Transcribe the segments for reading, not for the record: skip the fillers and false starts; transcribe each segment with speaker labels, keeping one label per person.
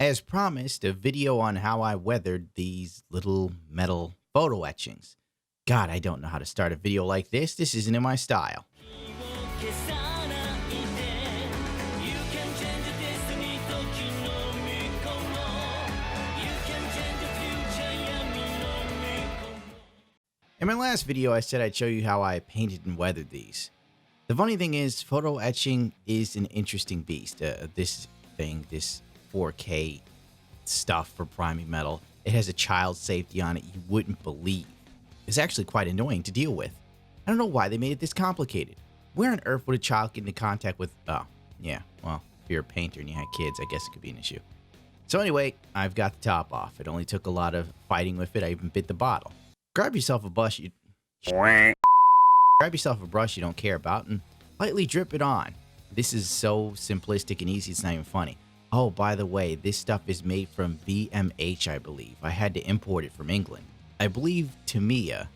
Speaker 1: As promised, a video on how I weathered these little metal photo etchings. God, I don't know how to start a video like this. This isn't in my style. In my last video, I said I'd show you how I painted and weathered these. The funny thing is, photo etching is an interesting beast. This 4K stuff for priming metal, it has a child safety on it you wouldn't believe. It's actually quite annoying to deal with. I don't know why they made it this complicated. Where on earth would a child get into contact with, oh, yeah, well, if you're a painter and you had kids, I guess it could be an issue. So anyway, I've got the top off. It only took a lot of fighting with it. I even bit the bottle. Grab yourself a brush you don't care about and lightly drip it on. This is so simplistic and easy, it's not even funny. Oh, by the way, this stuff is made from BMH, I believe. I had to import it from England. I believe Tamiya,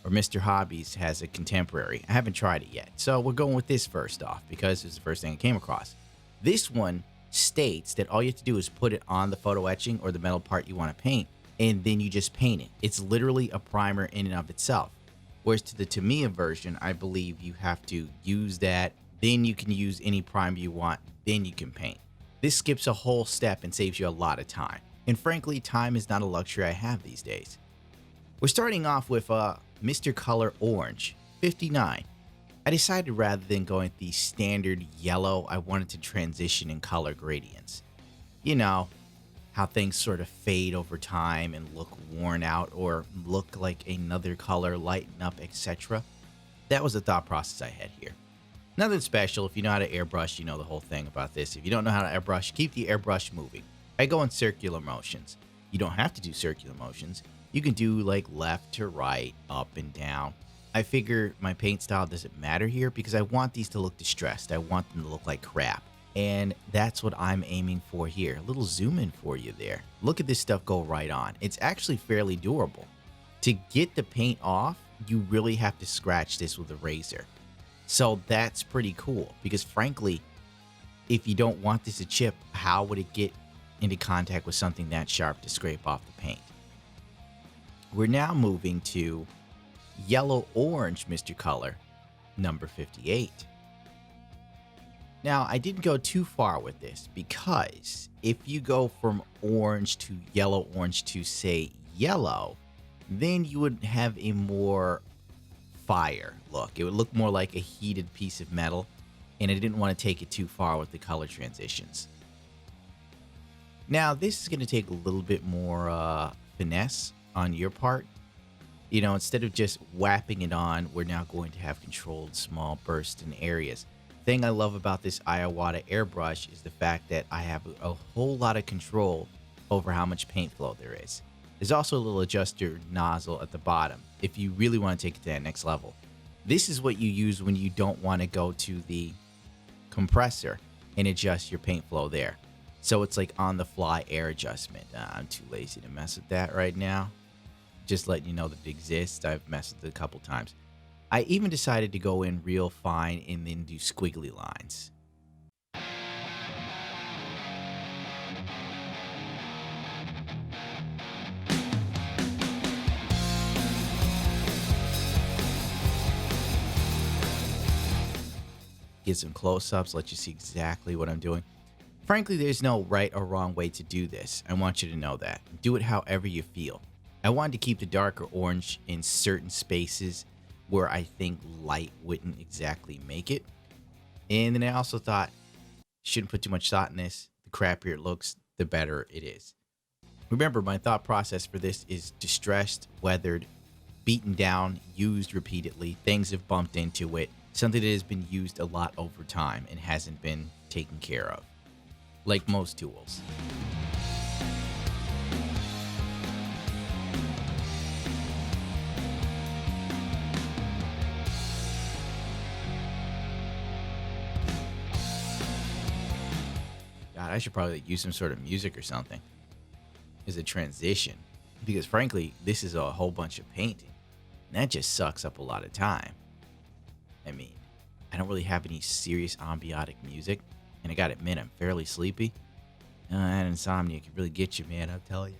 Speaker 1: or Mr. Hobbies, has a contemporary. I haven't tried it yet, so we're going with this first off because it's the first thing I came across. This one states that all you have to do is put it on the photo etching or the metal part you want to paint, and then you just paint it. It's literally a primer in and of itself. Whereas to the Tamiya version, I believe you have to use that, then you can use any primer you want, then you can paint. This skips a whole step and saves you a lot of time. And frankly, time is not a luxury I have these days. We're starting off with Mr. Color Orange, 59. I decided rather than going with the standard yellow, I wanted to transition in color gradients. You know, how things sort of fade over time and look worn out or look like another color, lighten up, etc. That was the thought process I had here. Nothing special. If you know how to airbrush, you know the whole thing about this. If you don't know how to airbrush, keep the airbrush moving. I go in circular motions. You don't have to do circular motions. You can do like left to right, up and down. I figure my paint style doesn't matter here because I want these to look distressed. I want them to look like crap. And that's what I'm aiming for here. A little zoom in for you there. Look at this stuff go right on. It's actually fairly durable. To get the paint off, you really have to scratch this with a razor. So that's pretty cool because frankly, if you don't want this to chip, how would it get into contact with something that sharp to scrape off the paint? We're now moving to Yellow Orange Mr. Color, number 58. Now, I didn't go too far with this because if you go from orange to yellow orange to, say, yellow, then you would have a more fire look. It would look more like a heated piece of metal, and I didn't want to take it too far with the color transitions. Now, this is going to take a little bit more finesse on your part. You know, instead of just whapping it on, we're now going to have controlled small bursts in areas. Thing I love about this Iwata airbrush is the fact that I have a whole lot of control over how much paint flow there is. There's also a little adjuster nozzle at the bottom if you really want to take it to that next level. This is what you use when you don't want to go to the compressor and adjust your paint flow there. So it's like on the fly air adjustment. I'm too lazy to mess with that right now. Just letting you know that it exists. I've messed with it a couple times. I even decided to go in real fine and then do squiggly lines. Get some close-ups, let you see exactly what I'm doing. Frankly, there's no right or wrong way to do this. I want you to know that. Do it however you feel. I wanted to keep the darker orange in certain spaces where I think light wouldn't exactly make it. And then I also thought, shouldn't put too much thought in this. The crappier it looks, the better it is. Remember, my thought process for this is distressed, weathered, beaten down, used repeatedly. Things have bumped into it. Something that has been used a lot over time and hasn't been taken care of. Like most tools. God, I should probably use some sort of music or something as a transition. Because frankly, this is a whole bunch of painting. And that just sucks up a lot of time. I mean, I don't really have any serious ambient music. And I gotta admit, I'm fairly sleepy. That insomnia can really get you, man, I'll tell you.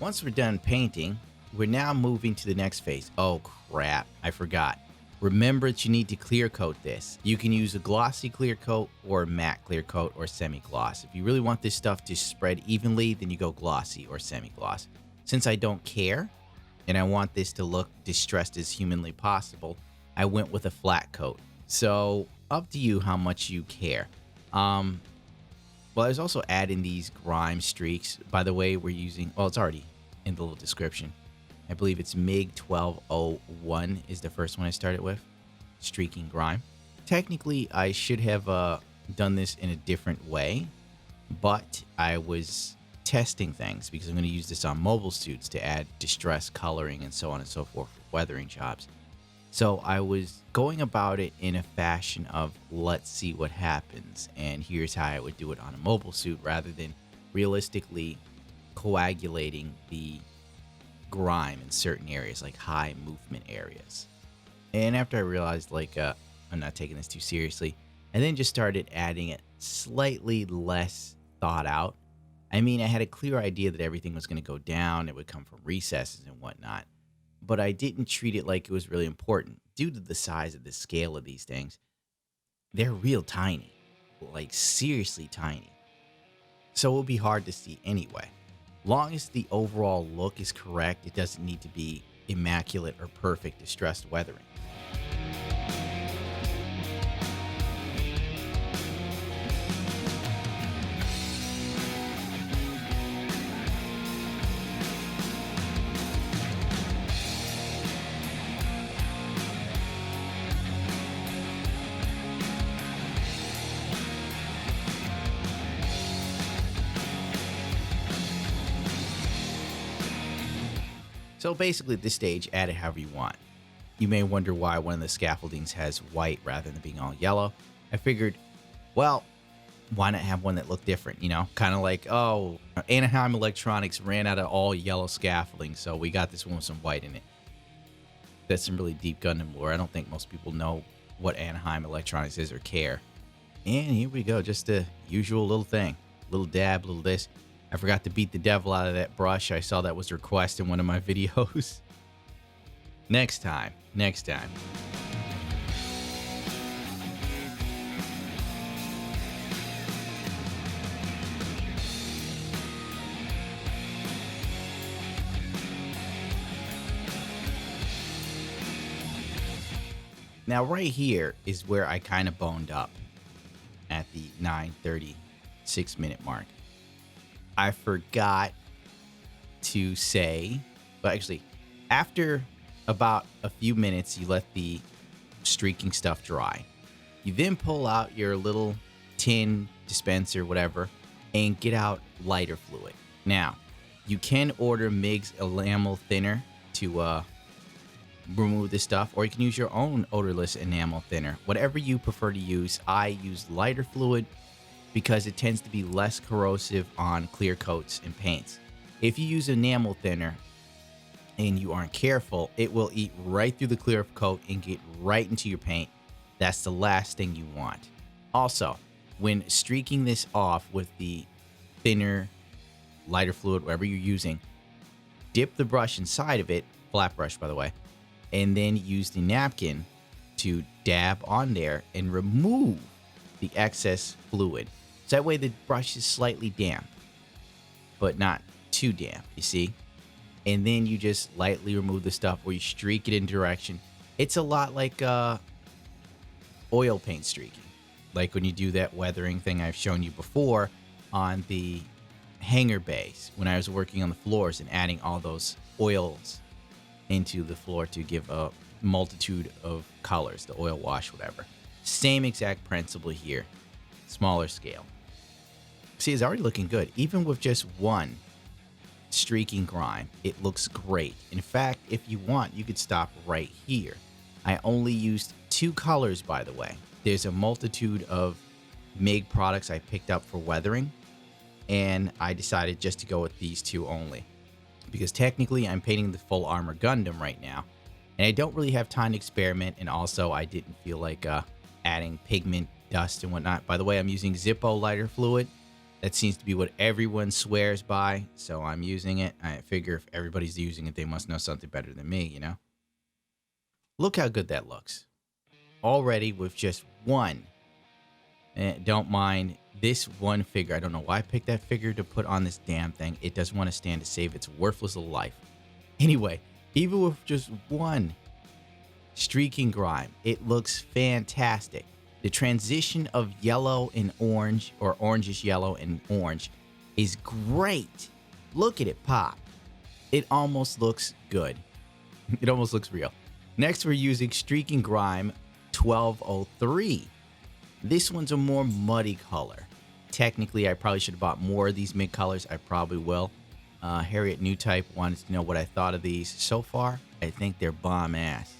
Speaker 1: Once we're done painting, we're now moving to the next phase. Oh crap, I forgot. Remember that you need to clear coat this. You can use a glossy clear coat or a matte clear coat or semi-gloss. If you really want this stuff to spread evenly, then you go glossy or semi-gloss. Since I don't care and I want this to look distressed as humanly possible, I went with a flat coat. So up to you how much you care. Well, I was also adding these grime streaks. By the way, we're using, well, it's already in the little description. I believe it's MiG 1201 is the first one I started with, streaking grime. Technically, I should have done this in a different way, but I was testing things because I'm going to use this on mobile suits to add distress coloring and so on and so forth for weathering jobs. So I was going about it in a fashion of let's see what happens, and here's how I would do it on a mobile suit rather than realistically coagulating the grime in certain areas like high movement areas. And after I realized I'm not taking this too seriously, I then just started adding it slightly less thought out. I mean, I had a clear idea that everything was going to go down, it would come from recesses and whatnot, but I didn't treat it like it was really important. Due to the size of the scale of these things, they're real tiny, like seriously tiny. So it will be hard to see anyway. Long as the overall look is correct, it doesn't need to be immaculate or perfect distressed weathering. So basically at this stage, add it however you want. You may wonder why one of the scaffoldings has white rather than being all yellow. I figured, well, why not have one that looked different, you know? Kind of like, oh, Anaheim Electronics ran out of all yellow scaffolding, so we got this one with some white in it. That's some really deep Gundam lore. I don't think most people know what Anaheim Electronics is or care. And here we go, just the usual little thing. Little dab, little this. I forgot to beat the devil out of that brush. I saw that was a request in one of my videos. Next time. Now right here is where I kind of boned up at the 9:36 minute mark. I forgot to say, but actually, after about a few minutes, you let the streaking stuff dry. You then pull out your little tin dispenser, whatever, and get out lighter fluid. Now, you can order MIG's enamel thinner to remove this stuff, or you can use your own odorless enamel thinner. Whatever you prefer to use, I use lighter fluid because it tends to be less corrosive on clear coats and paints. If you use enamel thinner and you aren't careful, it will eat right through the clear coat and get right into your paint. That's the last thing you want. Also, when streaking this off with the thinner, lighter fluid, whatever you're using, dip the brush inside of it, flat brush by the way, and then use the napkin to dab on there and remove the excess fluid. So that way the brush is slightly damp, but not too damp, you see? And then you just lightly remove the stuff where you streak it in direction. It's a lot like oil paint streaking. Like when you do that weathering thing I've shown you before on the hanger base when I was working on the floors and adding all those oils into the floor to give a multitude of colors, the oil wash, whatever. Same exact principle here, smaller scale. See, it's already looking good. Even with just one streaking grime, it looks great. In fact, if you want, you could stop right here. I only used 2 colors, by the way. There's a multitude of MIG products I picked up for weathering, and I decided just to go with these 2 only. Because technically, I'm painting the full armor Gundam right now, and I don't really have time to experiment, and also I didn't feel like adding pigment, dust, and whatnot. By the way, I'm using Zippo lighter fluid. That seems to be what everyone swears by, so I'm using it. I figure if everybody's using it, they must know something better than me, you know? Look how good that looks. Already with just one. And don't mind this one figure. I don't know why I picked that figure to put on this damn thing. It doesn't want to stand to save its worthless little life. Anyway, even with just one streaking grime, it looks fantastic. The transition of yellow and orange, or orangish yellow and orange, is great. Look at it pop. It almost looks good. It almost looks real. Next, we're using Streaking Grime 1203. This one's a more muddy color. Technically, I probably should have bought more of these mid colors. I probably will. Harriet Newtype wanted to know what I thought of these. So far, I think they're bomb ass.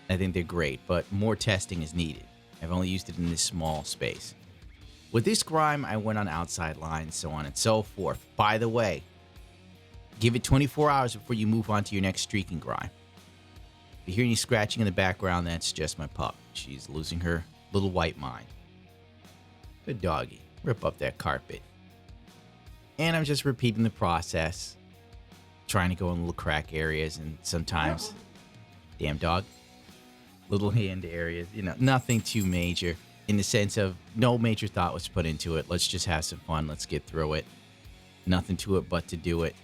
Speaker 1: I think they're great, but more testing is needed. I've only used it in this small space. With this grime, I went on outside lines, so on and so forth. By the way, give it 24 hours before you move on to your next streaking grime. If you hear any scratching in the background, that's just my pup. She's losing her little white mind. Good doggy. Rip up that carpet. And I'm just repeating the process. Trying to go in little crack areas and sometimes... Damn dog. Little hand areas. You know, nothing too major. In the sense of no major thought was put into it. Let's just have some fun. Let's get through it. Nothing to it but to do it.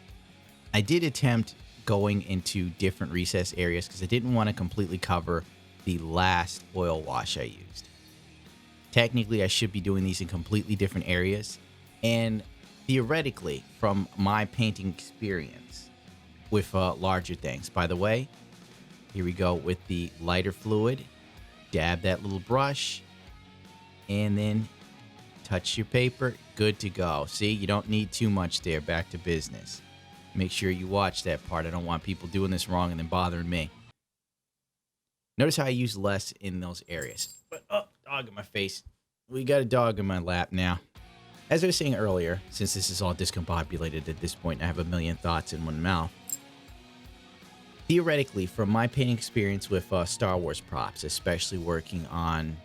Speaker 1: I did attempt going into different recess areas because I didn't want to completely cover the last oil wash I used. Technically, I should be doing these in completely different areas. And theoretically, from my painting experience with larger things. By the way, here we go with the lighter fluid. Dab that little brush. And then touch your paper. Good to go. See, you don't need too much there. Back to business. Make sure you watch that part. I don't want people doing this wrong and then bothering me. Notice how I use less in those areas. But, oh, dog in my face. We got a dog in my lap now. As I was saying earlier, since this is all discombobulated at this point, I have a million thoughts in one mouth. Theoretically, from my painting experience with Star Wars props, especially working on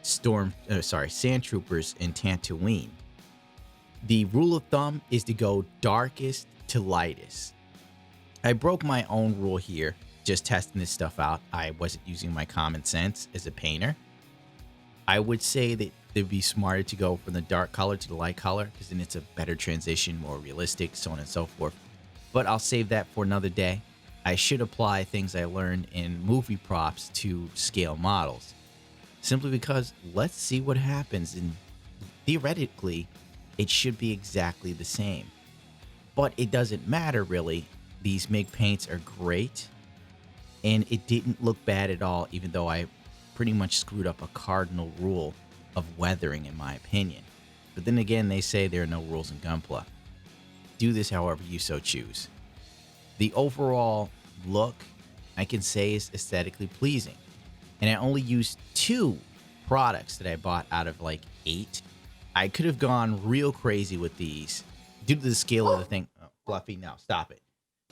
Speaker 1: Sand Troopers in Tatooine, the rule of thumb is to go darkest to lightest. I broke my own rule here, just testing this stuff out. I wasn't using my common sense as a painter. I would say that it'd be smarter to go from the dark color to the light color, because then it's a better transition, more realistic, so on and so forth. But I'll save that for another day. I should apply things I learned in movie props to scale models. Simply because let's see what happens, and theoretically, it should be exactly the same. But it doesn't matter, really. These MIG paints are great, and it didn't look bad at all, even though I pretty much screwed up a cardinal rule of weathering, in my opinion. But then again, they say there are no rules in Gunpla. Do this however you so choose. The overall look, I can say, is aesthetically pleasing. And I only used 2 products that I bought out of like 8. I could have gone real crazy with these due to the scale of the thing. Oh, Fluffy, no, stop it.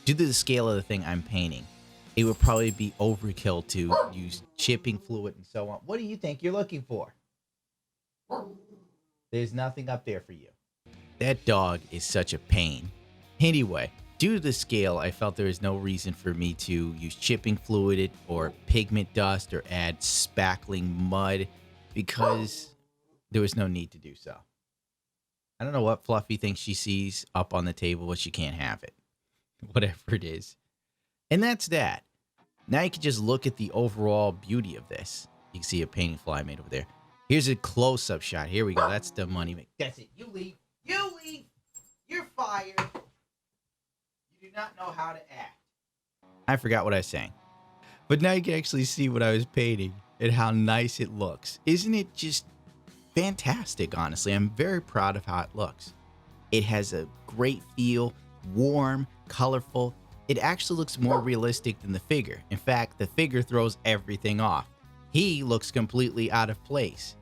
Speaker 1: Due to the scale of the thing I'm painting, it would probably be overkill to use chipping fluid and so on. What do you think you're looking for? There's nothing up there for you. That dog is such a pain. Anyway, due to the scale, I felt there was no reason for me to use chipping fluid or pigment dust or add spackling mud because there was no need to do so. I don't know what Fluffy thinks she sees up on the table, but she can't have it. Whatever it is. And that's that. Now you can just look at the overall beauty of this. You can see a painting fly made over there. Here's a close-up shot. Here we go. That's the money. That's it. You leave. You leave. You're fired. You do not know how to act. I forgot what I was saying. But now you can actually see what I was painting and how nice it looks. Isn't it just fantastic, honestly? I'm very proud of how it looks. It has a great feel, warm, colorful. It actually looks more realistic than the figure. In fact, the figure throws everything off. He looks completely out of place.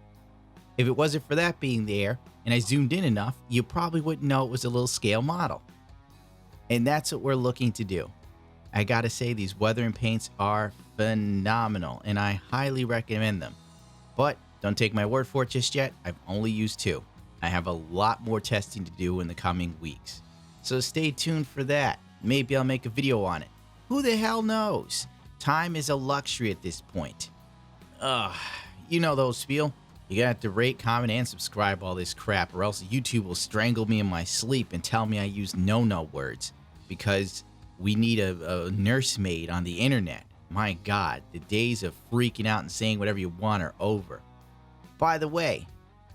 Speaker 1: If it wasn't for that being there, and I zoomed in enough, you probably wouldn't know it was a little scale model. And that's what we're looking to do. I gotta say, these weathering paints are phenomenal, and I highly recommend them. But don't take my word for it just yet. I've only used 2. I have a lot more testing to do in the coming weeks. So stay tuned for that. Maybe I'll make a video on it. Who the hell knows? Time is a luxury at this point. You know those spiel. You gotta have to rate, comment, and subscribe all this crap, or else YouTube will strangle me in my sleep and tell me I use no-no words. Because we need a nursemaid on the internet. My God, the days of freaking out and saying whatever you want are over. By the way,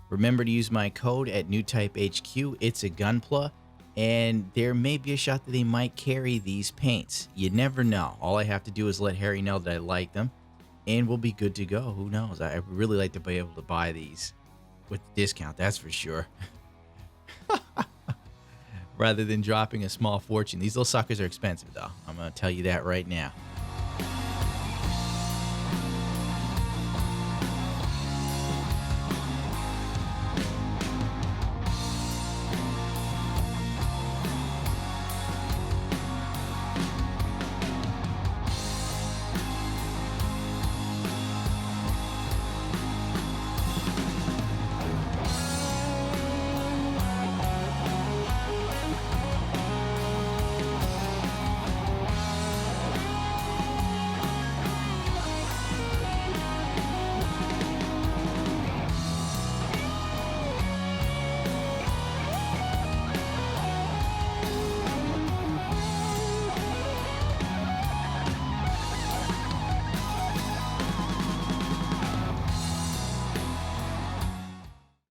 Speaker 1: remember to use my code at NewTypeHQ, ItsAGunpla, and there may be a shot that they might carry these paints. You never know. All I have to do is let Harry know that I like them, and we'll be good to go. Who knows? I really like to be able to buy these with discount, that's for sure. Rather than dropping a small fortune. These little suckers are expensive, though. I'm going to tell you that right now.